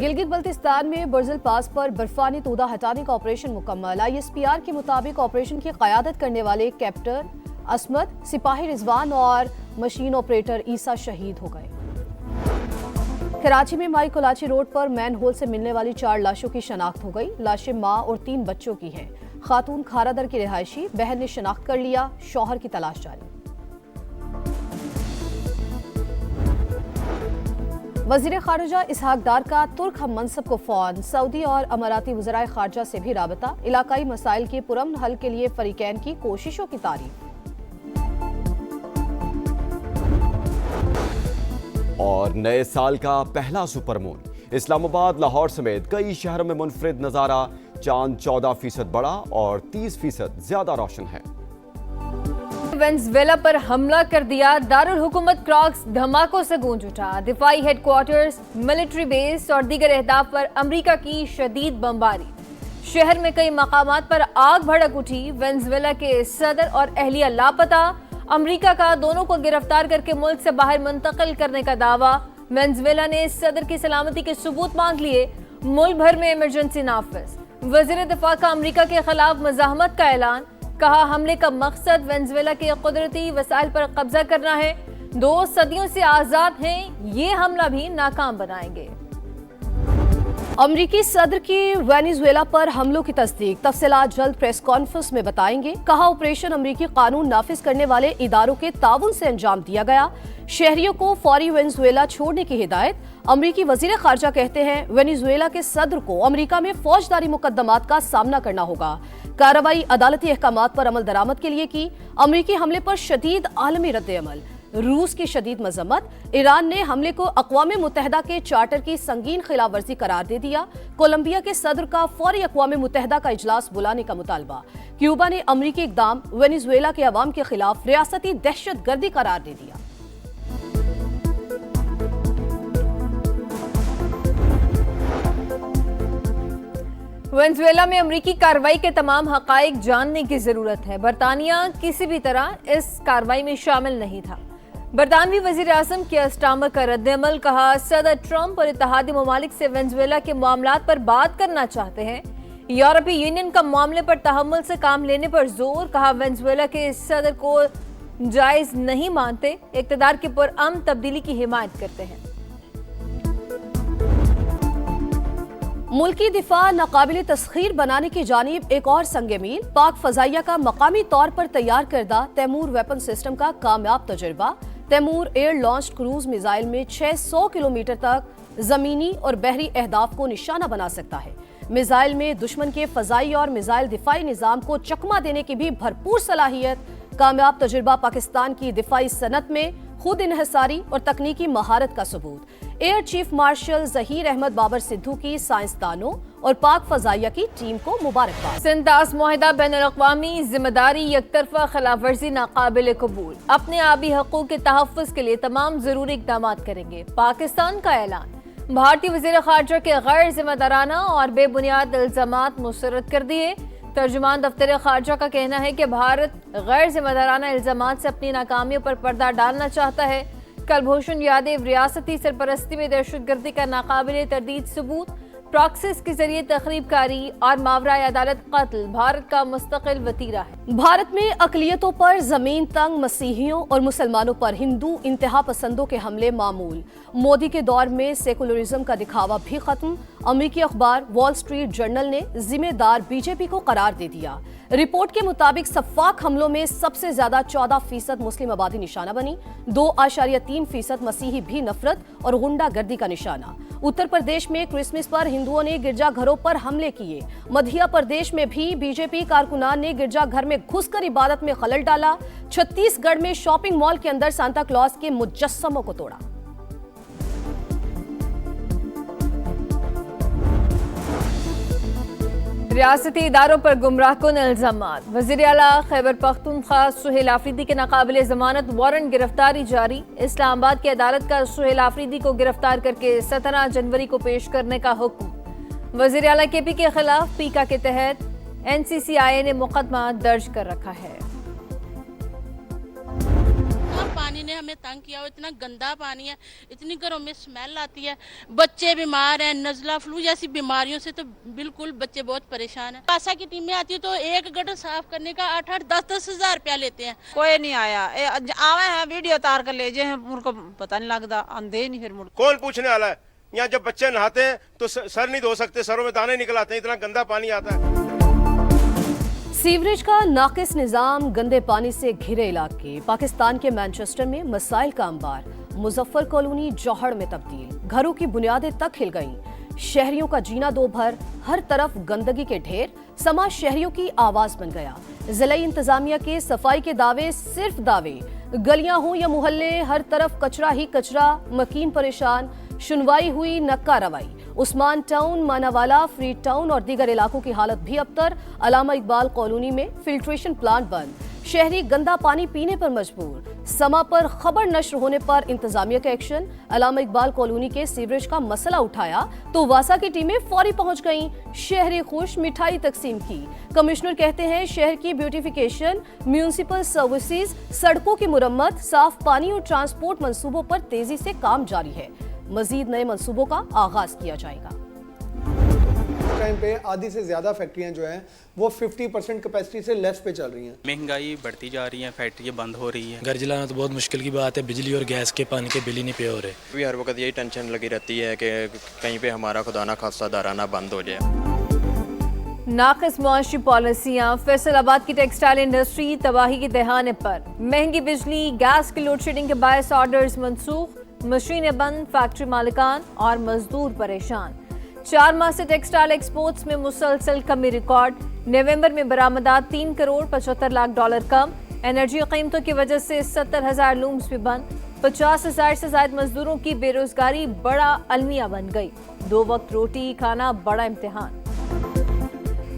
गिलगित बल्तिस्तान में बर्जिल पास पर बर्फानी तोदा हटाने का ऑपरेशन मुकम्मल। ISPR के मुताबिक ऑपरेशन की क़यादत करने वाले कैप्टन असमत, सिपाही रिजवान और मशीन ऑपरेटर ईसा शहीद हो गए। कराची में माई कोलाची रोड पर मैन होल से मिलने वाली 4 लाशों की शनाख्त हो गई। लाशें मां और 3 बच्चों की हैं। खातून खारादर की रिहायशी, बहन ने शनाख्त कर लिया, शौहर की तलाश जारी। वज़ीर ख़ारिजा इसहाक डार का तुर्क हम मनसब को फ़ोन। सऊदी और अमाराती वज़राए ख़ारिजा से भी राबता। इलाकाई मसाइल के पुरअमन हल के लिए फ़रीक़ैन की कोशिशों की तारीफ। और नए साल का पहला सुपरमून। इस्लामाबाद, लाहौर समेत कई शहरों में मुनफरिद नज़ारा। चांद 14% बड़ा और 30% ज्यादा रोशन है। वेनेजुएला पर हमला कर दिया। दारुल हुकूमत क्रॉक्स धमाकों से गूंज उठा। दिफाई हेडक्वार्टर्स, मिलिट्री बेस और दीगर अहदाफ पर अमरीका की शदीद बमबारी। शहर में कई मकामात पर आग भड़क उठी। वेनेजुएला के सदर और अहलिया लापता। अमरीका का दोनों को गिरफ्तार करके मुल्क से बाहर मुंतकिल करने का दावा। वेनेजुएला ने सदर की सलामती के सबूत मांग लिए। मुल्क भर में इमरजेंसी नाफिज। वज़ीर दिफा का अमरीका के खिलाफ मज़ाहमत का ऐलान। कहा, हमले का मकसद वेनेजुएला के कुदरती वसाइल पर कब्जा करना है। 2 सदियों से आजाद हैं, ये हमला भी नाकाम बनाएंगे। अमरीकी सदर की वेनेजुएला पर हमलों की तस्दीक। तफसीलात जल्द प्रेस कॉन्फ्रेंस में बताएंगे। कहा, ऑपरेशन अमरीकी कानून नाफिज करने वाले इदारों के ताउन से अंजाम दिया गया। शहरियों को फौरी वेनेजुएला छोड़ने की हिदायत। अमरीकी वजीर खारजा कहते हैं, वेनेजुएला के सदर को अमरीका में फौजदारी मुकदमात का सामना करना होगा। कार्रवाई अदालती अहकामात पर अमल दरामद के लिए की। अमरीकी हमले पर शदीद आलमी रद्द-ए-अमल। रूस की शदीद मजम्मत। ईरान ने हमले को अक़वाम मुत्तहिदा के चार्टर की संगीन खिलाफ वर्जी करार दे दिया। कोलंबिया के सदर का फौरी अक़वाम मुत्तहिदा का इजलास बुलाने का मुतालबा। क्यूबा ने अमरीकी इक़दाम वेनेजुएला के अवाम के खिलाफ रियासती दहशत गर्दी करार दे दिया। वेनेजुएला में अमरीकी कार्रवाई के तमाम हक़ाइक़ जानने की जरूरत है। बरतानिया किसी भी तरह इस कार्रवाई में शामिल नहीं था। बरतानवी वज़ीर आज़म कियर स्टारमर का रद्द-ए-अमल। कहा, सदर ट्रंप और इत्तेहादी ममालिक से वेनेजुएला के मामलात पर बात करना चाहते हैं। यूरोपीय यूनियन का मामले पर तहम्मुल से काम लेने पर जोर। कहा, वेनेजुएला के सदर को जायज नहीं मानते, इक़्तिदार की पुरअमन तब्दीली की हिमायत करते हैं। मुल्की दिफा नाकाबिल तस्खीर बनाने की जानिब एक और संग मील। पाक फजाइया का मकामी तौर पर तैयार करदा तैमूर वेपन सिस्टम का कामयाब तजुर्बा। Taimur air launch cruise missile में 600 किलोमीटर तक जमीनी और बहरी अहदाफ को निशाना बना सकता है। मिसाइल में दुश्मन के फजाई और मिसाइल दिफाई निजाम को चकमा देने की भी भरपूर सलाहियत। कामयाब तजुर्बा पाकिस्तान की दिफाई सनत में खुद इन्हसारी और तकनीकी महारत का सबूत। Air chief marshal Zaheer Ahmed Babar Sidhu की साइंसदानों और पाक फजाइया की टीम को मुबारकबाद। सिंतास मुआहिदा बैनुल-अक़वामी जिम्मेदारी यकतरफा खिलाफ वर्जी नाकाबिल कबूल। अपने आबी हकूक़ के तहफ़्फ़ुज़ के लिए तमाम ज़रूरी इक़दाम करेंगे। पाकिस्तान का ऐलान। भारतीय वज़ीर ख़ारिजा के गैर जिम्मेदाराना और बेबुनियाद इल्ज़ामात मुस्तरद कर दिए। तर्जुमान दफ्तर ख़ारिजा का कहना है कि भारत गैर जिम्मेदाराना इल्ज़ामात से अपनी नाकामियों पर पर्दा डालना चाहता है। कुलभूषण यादव रियासती सरपरस्ती में दहशतगर्दी का नाकाबिल तरदीद सबूत। प्रॉक्सिस के जरिए तखरीबकारी और मावराए अदालत कत्ल भारत का मुस्तकिल वतीरा है। भारत में अक़लियतों पर जमीन तंग मसीहियों और मुसलमानों पर हिंदू इंतहा पसंदों के हमले मामूल। मोदी के दौर में सेकुलरिज्म का दिखावा भी खत्म। अमेरिकी अखबार वॉल स्ट्रीट जर्नल ने जिम्मेदार बीजेपी को करार दे दिया। रिपोर्ट के मुताबिक सफ़ाक हमलों में सबसे ज्यादा 14% मुस्लिम आबादी निशाना बनी। 2.3% मसीही भी नफरत और गुंडागर्दी का निशाना। उत्तर प्रदेश में क्रिसमस पर हिंदुओं ने गिरजाघरों पर हमले किए। मध्य प्रदेश में भी बीजेपी कारकुनान ने गिरजाघर में घुसकर इबादत में खलल डाला। छत्तीसगढ़ में शॉपिंग मॉल के अंदर सांता क्लॉज के मुजस्समों को तोड़ा। रियासती इदारों पर गुमराहकुन इल्जामात। वज़ीर आला खैबर पख्तूनख्वा सुहेल आफरीदी के नाकाबिले ज़मानत वारंट गिरफ्तारी जारी। इस्लामाबाद की अदालत का सुहेल आफरीदी को गिरफ्तार करके 17 जनवरी को पेश करने का हुक्म। वज़ीर आला केपी के खिलाफ पीका के तहत NCCI ने मुकदमा दर्ज कर रखा है। पानी ने हमें तंग किया और इतना गंदा पानी है, इतनी घरों में स्मेल आती है, बच्चे बीमार हैं, नज़ला फ्लू जैसी बीमारियों से तो बिल्कुल बच्चे बहुत परेशान हैं। आशा की टीमें आती है तो एक गटर साफ करने का 8-8 10-10 हज़ार रुपया लेते हैं। कोई नहीं आया, आवे हैं वीडियो तार कर ले जाए, उनको पता नहीं लगता, आंधे नहीं फिर मुड़। कौन पूछने वाला है? यहाँ जब बच्चे नहाते हैं तो सर नहीं धो सकते, सरों में दाने निकल आते हैं, इतना गंदा पानी आता है। सीवरेज का नाकिस निजाम, गंदे पानी से घिरे इलाके। पाकिस्तान के मैनचेस्टर में मसाइल का अंबार। मुजफ्फर कॉलोनी जौहड़ में तब्दील, घरों की बुनियादें तक हिल गईं। शहरियों का जीना दो भर, हर तरफ गंदगी के ढेर। समाज शहरियों की आवाज बन गया। जिला इंतजामिया के सफाई के दावे सिर्फ दावे। गलियां हो या मोहल्ले, हर तरफ कचरा ही कचरा। मकीन परेशान, सुनवाई हुई न कार्रवाई। Usman town, Manawala, free town और दीगर इलाकों की हालत भी अबतर। अलामा इकबाल कॉलोनी में फिल्ट्रेशन प्लांट बंद, शहरी गंदा पानी पीने पर मजबूर। समा पर खबर नश्र होने पर इंतजामिया का एक्शन। अलामा इकबाल कॉलोनी के सीवरेज का मसला उठाया तो वासा की टीमें फौरी पहुंच गईं। शहरी खुश, मिठाई तकसीम की। कमिश्नर कहते हैं शहर की ब्यूटिफिकेशन, म्यूनिसिपल सर्विसेज, सड़कों की मुरम्मत, साफ पानी और ट्रांसपोर्ट मंसूबों पर तेजी से काम जारी है। मजीद नए मंसूबों का आगाज किया जाएगा। टाइम पे आधी से ज़्यादा फैक्ट्रियां जो हैं वो 50% कैपेसिटी से लेस पे चल रही हैं। महंगाई बढ़ती जा रही है, फैक्ट्रियाँ बंद हो रही हैं। घर जलाना तो बहुत मुश्किल की बात है, बिजली और गैस के पानी के बिल ही नहीं पे हो रहे। भी हर वक्त यही टेंशन लगी रहती है कि कहीं पे हमारा खुदा ना खासा दाराना बंद हो जाए। नाक़िस मुआशी पॉलिसियाँ, फैसलाबाद की टेक्सटाइल इंडस्ट्री तबाही के दहाने पर। महंगी बिजली, गैस की लोड शेडिंग के बायस ऑर्डर्स मनसूख, मशीनें बंद, फैक्ट्री मालिकान और मजदूर परेशान। 4 माह से टेक्सटाइल एक्सपोर्ट्स में मुसलसल कमी रिकॉर्ड। नवंबर में बरामदात 3 करोड़ 75 लाख डॉलर कम। एनर्जी कीमतों की वजह से 70,000 लूम्स भी बंद। 50,000 से ज्यादा मजदूरों की बेरोजगारी बड़ा अलमिया बन गई। 2 वक्त रोटी खाना बड़ा इम्तिहान।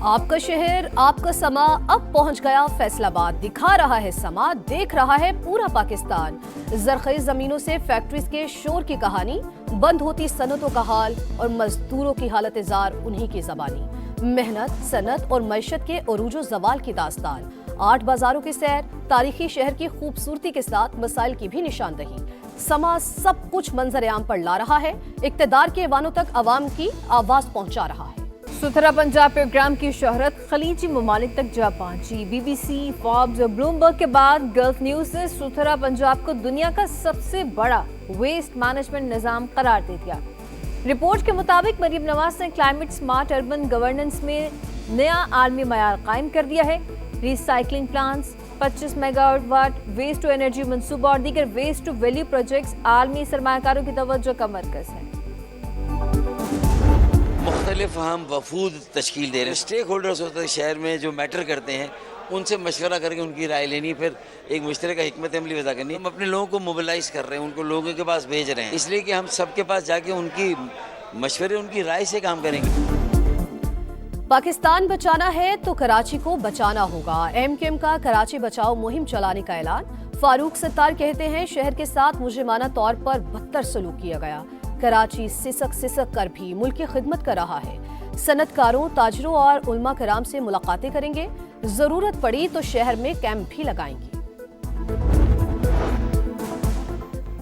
आपका शहर, आपका समा अब पहुंच गया फैसलाबाद। दिखा रहा है समा, देख रहा है पूरा पाकिस्तान। जरखेज जमीनों से फैक्ट्रीज के शोर की कहानी, बंद होती सनतों का हाल और मजदूरों की हालत जार उन्हीं की जबानी। मेहनत, सनत और मैशत के उरूजो जवाल की दास्तान। 8 बाजारों की सैर, तारीखी शहर की खूबसूरती के साथ मसाइल की भी निशानदही। समा सब कुछ मंजर आम पर ला रहा है, इक्तदार के ऐवानों तक अवाम की आवाज पहुंचा रहा है। सुथरा पंजाब प्रोग्राम की शोहरत खलीजी ममालिक तक जा पहुंची। BBC, फॉर्ब्स और ब्लूमबर्ग के बाद गल्फ न्यूज ने सुथरा पंजाब को दुनिया का सबसे बड़ा वेस्ट मैनेजमेंट निजाम करार दे दिया। रिपोर्ट के मुताबिक मरीम नवाज ने क्लाइमेट स्मार्ट अर्बन गवर्नेंस में नया आलमी मयार कायम कर दिया है। Recycling plants, 25 megawatt waste to energy मनसूबा और दीगर वेस्ट टू वैल्यू प्रोजेक्ट्स आलमी सरमायाकारों की तवज्जो का मरकज है। मुख्तलिफ हम वफूद तश्कील दे रहे हैं। स्टेक होल्डर्स होते हैं शहर में जो मैटर करते हैं, उनसे मशवरा करके उनकी राय लेनी, फिर एक मुश्तरका हिकमत अमली वज़ा करनी। हम अपने लोगों को मोबिलाइज कर रहे हैं, उनको लोगों के पास भेज रहे हैं, इसलिए कि हम सबके पास जाके उनकी मशवरे, उनकी राय से काम करेंगे। पाकिस्तान बचाना है तो कराची को बचाना होगा। MQM का कराची बचाओ मुहिम चलाने का ऐलान। फारूक सत्तार कहते हैं शहर के साथ मुजरिमाना तौर पर बदतर सलूक किया गया। कराची सिसक सिसक कर भी मुल्क की खिदमत कर रहा है। सनतकारों, ताजरों और उलमा कराम से मुलाकातें करेंगे। जरूरत पड़ी तो शहर में कैंप भी लगाएंगे।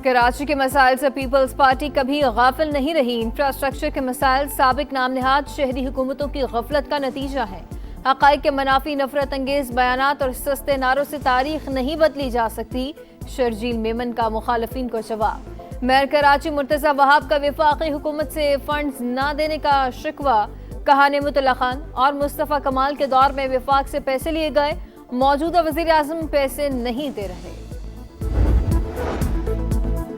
कराची के मसाइल से पीपल्स पार्टी कभी गाफिल नहीं रही। इंफ्रास्ट्रक्चर के मसाइल साबिक नाम निहाद शहरी हुकूमतों की गफलत का नतीजा है। हक़ाइक़ के मनाफी नफरत अंगेज बयानात और सस्ते नारों से तारीख नहीं बदली जा सकती। शर्जील मेमन का मुखालफिन को जवाब। मेयर कराची मुर्तज़ा वहाब का वफाकी हुकूमत से फंड्स न देने का शिकवा। कहा नेमतुल्लाह खान और मुस्तफ़ा कमाल के दौर में वफाक से पैसे लिए गए, मौजूदा वज़ीर आज़म पैसे नहीं दे रहे।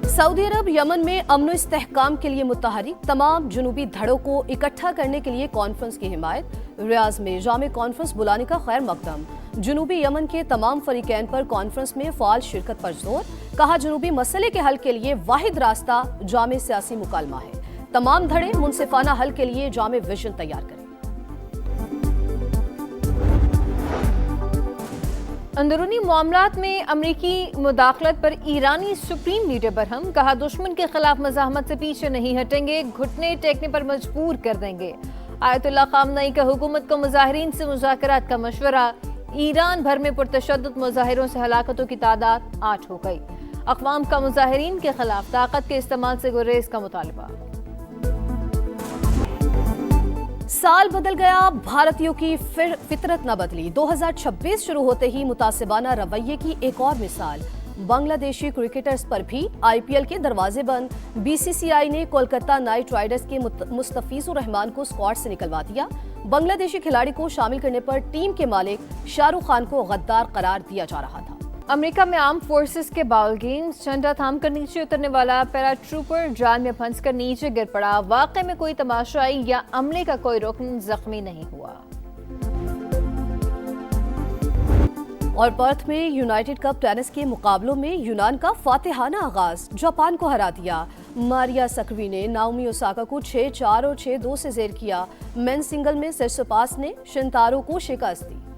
सऊदी अरब यमन में अमन इस्तेहकाम के लिए मुतहरिक। तमाम जुनूबी धड़ों को इकट्ठा करने के लिए कॉन्फ्रेंस की हिमायत। रियाज में जामे कॉन्फ्रेंस बुलाने का खैर मकदम। जुनूबी यमन के तमाम फरीकैन पर कॉन्फ्रेंस में फ़ाल शिरकत पर जोर। कहा जुनूबी मसले के हल के लिए वाहिद रास्ता जामे सियासी मुकालमा है। तमाम धड़े मुनसिफाना हल के लिए जामे विजन तैयार करें। अंदरूनी मामलात में अमरीकी मुदाखलत पर ईरानी सुप्रीम लीडर बरहम। कहा दुश्मन के खिलाफ मज़ाहमत से पीछे नहीं हटेंगे, घुटने टेकने पर मजबूर कर देंगे। आयतुल्लाह ख़ामनई का हुकूमत को मुजाहिरीन से मुज़ाकरात का मशवरा। ईरान भर में पुरतशद्दुद मुजाहिरों से हलाकतों की तादाद 8 हो गई। अक़वाम का मुजाहिरीन के खिलाफ ताकत के इस्तेमाल से गुरेज का मुतालबा। साल बदल गया, भारतीयों की फितरत न बदली। 2026 शुरू होते ही मुतासिबाना रवैये की एक और मिसाल। बांग्लादेशी क्रिकेटर्स पर भी आईपीएल के दरवाजे बंद। बीसीसीआई ने कोलकाता नाइट राइडर्स के मुस्तफिजुर रहमान को स्क्वाड से निकलवा दिया। बांग्लादेशी खिलाड़ी को शामिल करने पर टीम के मालिक शाहरुख खान को गद्दार करार दिया जा रहा था। अमेरिका में आर्म फोर्सेस के बाउल गेम्स, झंडा थाम कर नीचे उतरने वाला पैराट्रूपर जाल में फंस कर नीचे गिर पड़ा। वाकई में कोई तमाशाई या अमले का कोई रुकन जख्मी नहीं हुआ। और पर्थ में यूनाइटेड कप टेनिस के मुकाबलों में यूनान का फातिहाना आगाज, जापान को हरा दिया। मारिया सक्री ने नाओमी ओसाका को 6-4 और 6-2 से जेर किया। मेन सिंगल में सिट्सिपास ने शिंतारो को शिकस्त दी।